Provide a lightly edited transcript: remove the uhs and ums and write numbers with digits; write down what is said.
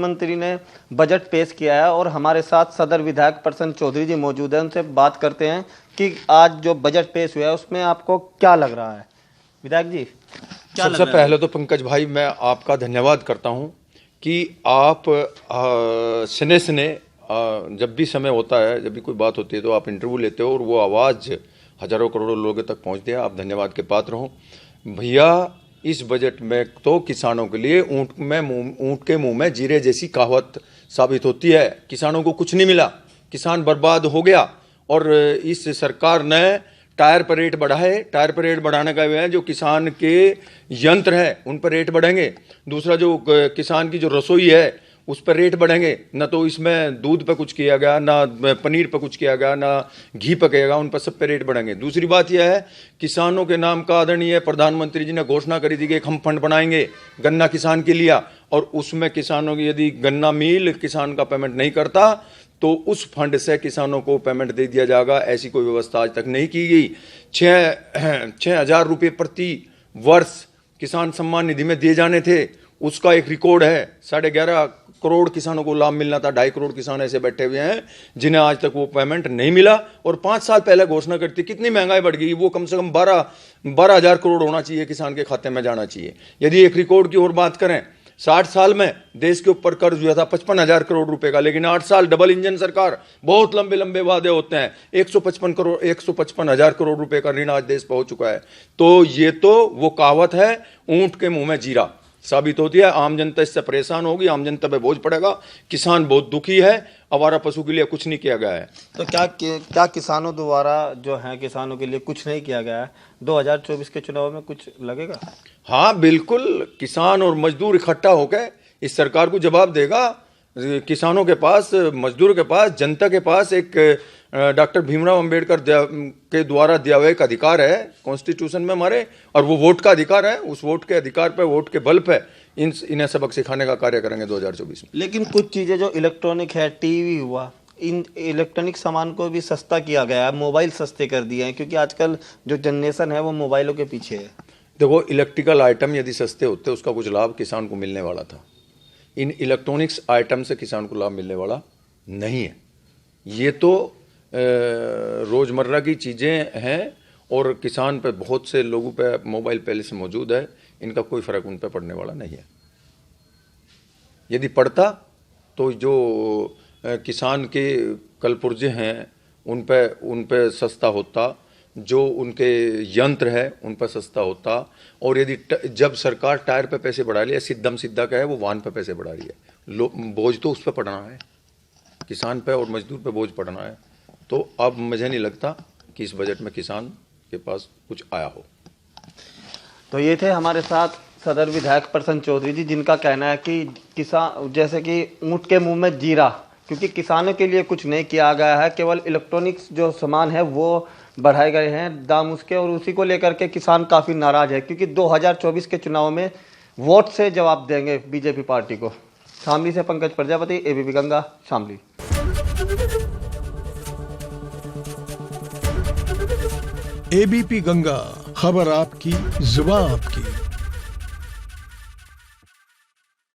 मुख्यमंत्री ने बजट पेश किया है और हमारे साथ सदर विधायक प्रसन्न चौधरी जी मौजूद हैं। उनसे बात करते हैं कि आज जो बजट पेश हुआ है उसमें आपको क्या लग रहा है। विधायक जी, क्या सबसे पहले तो पंकज भाई मैं आपका धन्यवाद करता हूं कि आप स्ने जब भी समय होता है, जब भी कोई बात होती है तो आप इंटरव्यू लेते हो और वो आवाज़ हजारों करोड़ों लोगों तक पहुंचती है। आप धन्यवाद के पात्र हो भैया। इस बजट में तो किसानों के लिए ऊँट के मुंह में जीरे जैसी कहावत साबित होती है। किसानों को कुछ नहीं मिला, किसान बर्बाद हो गया। और इस सरकार ने टायर पर रेट बढ़ा है। टायर पर रेट बढ़ाने का है, जो किसान के यंत्र है उन पर रेट बढ़ेंगे। दूसरा, जो किसान की जो रसोई है उस पर रेट बढ़ेंगे। न तो इसमें दूध पे कुछ किया गया, ना पनीर पे कुछ किया गया, ना घी पे किया गया, उन पर सब पे रेट बढ़ेंगे। दूसरी बात यह है, किसानों के नाम का आदरणीय प्रधानमंत्री जी ने घोषणा करी थी कि हम फंड बनाएंगे गन्ना किसान के लिए, और उसमें किसानों की यदि गन्ना मिल किसान का पेमेंट नहीं करता तो उस फंड से किसानों को पेमेंट दे दिया जाएगा। ऐसी कोई व्यवस्था आज तक नहीं की गई। 6,000 रुपये प्रति वर्ष किसान सम्मान निधि में दिए जाने थे, उसका एक रिकॉर्ड है। 11.5 करोड़ किसानों को लाभ मिलना था। 2.5 करोड़ किसान ऐसे बैठे हुए हैं जिन्हें आज तक वो पेमेंट नहीं मिला। और 5 साल पहले घोषणा करती, कितनी महंगाई बढ़ गई, वो कम से कम 12,000 करोड़ होना चाहिए, किसान के खाते में जाना चाहिए। यदि एक रिकॉर्ड की और बात करें, 60 साल में देश के ऊपर कर्ज हुआ था 55,000 करोड़ रुपए का, लेकिन 8 साल डबल इंजन सरकार, बहुत लंबे लंबे वादे होते हैं। 155,000 करोड़ रुपए का ऋण आज देश पर हो चुका है। तो ये तो वो कहावत है, ऊंट के मुंह में जीरा साबित होती है। आम जनता इससे परेशान होगी, आम जनता पे बोझ पड़ेगा। किसान बहुत दुखी है। आवारा पशु के लिए कुछ नहीं किया गया है। तो क्या किसानों द्वारा जो है किसानों के लिए कुछ नहीं किया गया है? 2024 के चुनाव में कुछ लगेगा? हाँ बिल्कुल, किसान और मजदूर इकट्ठा होकर इस सरकार को जवाब देगा। किसानों के पास, मजदूर के पास, जनता के पास एक डॉक्टर भीमराव अंबेडकर के द्वारा दिया हुआ एक अधिकार है कॉन्स्टिट्यूशन में हमारे, और वो वोट का अधिकार है। उस वोट के अधिकार पे, वोट के बल पे इन्हें सबक सिखाने का कार्य करेंगे 2024 में। लेकिन कुछ चीज़ें जो इलेक्ट्रॉनिक है, टीवी हुआ, इन इलेक्ट्रॉनिक सामान को भी सस्ता किया गया है, मोबाइल सस्ते कर दिए हैं, क्योंकि आजकल जो जनरेशन है वो मोबाइलों के पीछे है। देखो, इलेक्ट्रिकल आइटम यदि सस्ते होते उसका कुछ लाभ किसान को मिलने वाला था। इन इलेक्ट्रॉनिक्स आइटम से किसान को लाभ मिलने वाला नहीं है। ये तो रोज़मर्रा की चीज़ें हैं और किसान पे, बहुत से लोगों पे मोबाइल पहले से मौजूद है, इनका कोई फ़र्क उन पे पड़ने वाला नहीं है। यदि पड़ता तो जो किसान के कलपुर्जे हैं उन पे सस्ता होता, जो उनके यंत्र है उन पर सस्ता होता। और यदि जब सरकार टायर पे पैसे बढ़ा रही है, सीधा का है, वो वाहन पे पैसे बढ़ा रही है, बोझ तो उस पर पड़ना है, किसान पे और मजदूर पे बोझ पड़ना है। तो अब मुझे नहीं लगता कि इस बजट में किसान के पास कुछ आया हो। तो ये थे हमारे साथ सदर विधायक प्रसन्न चौधरी जी, जिनका कहना है कि किसान जैसे कि ऊँट के मुंह में जीरा, क्योंकि किसानों के लिए कुछ नहीं किया गया है। केवल इलेक्ट्रॉनिक्स जो सामान है वो बढ़ाए गए हैं दाम उसके, और उसी को लेकर के किसान काफ़ी नाराज है, क्योंकि 2024 के चुनाव में वोट से जवाब देंगे बीजेपी पार्टी को। शामली से पंकज प्रजापति, एबीपी गंगा, शामली। एबीपी गंगा, खबर आपकी, जुबान आपकी।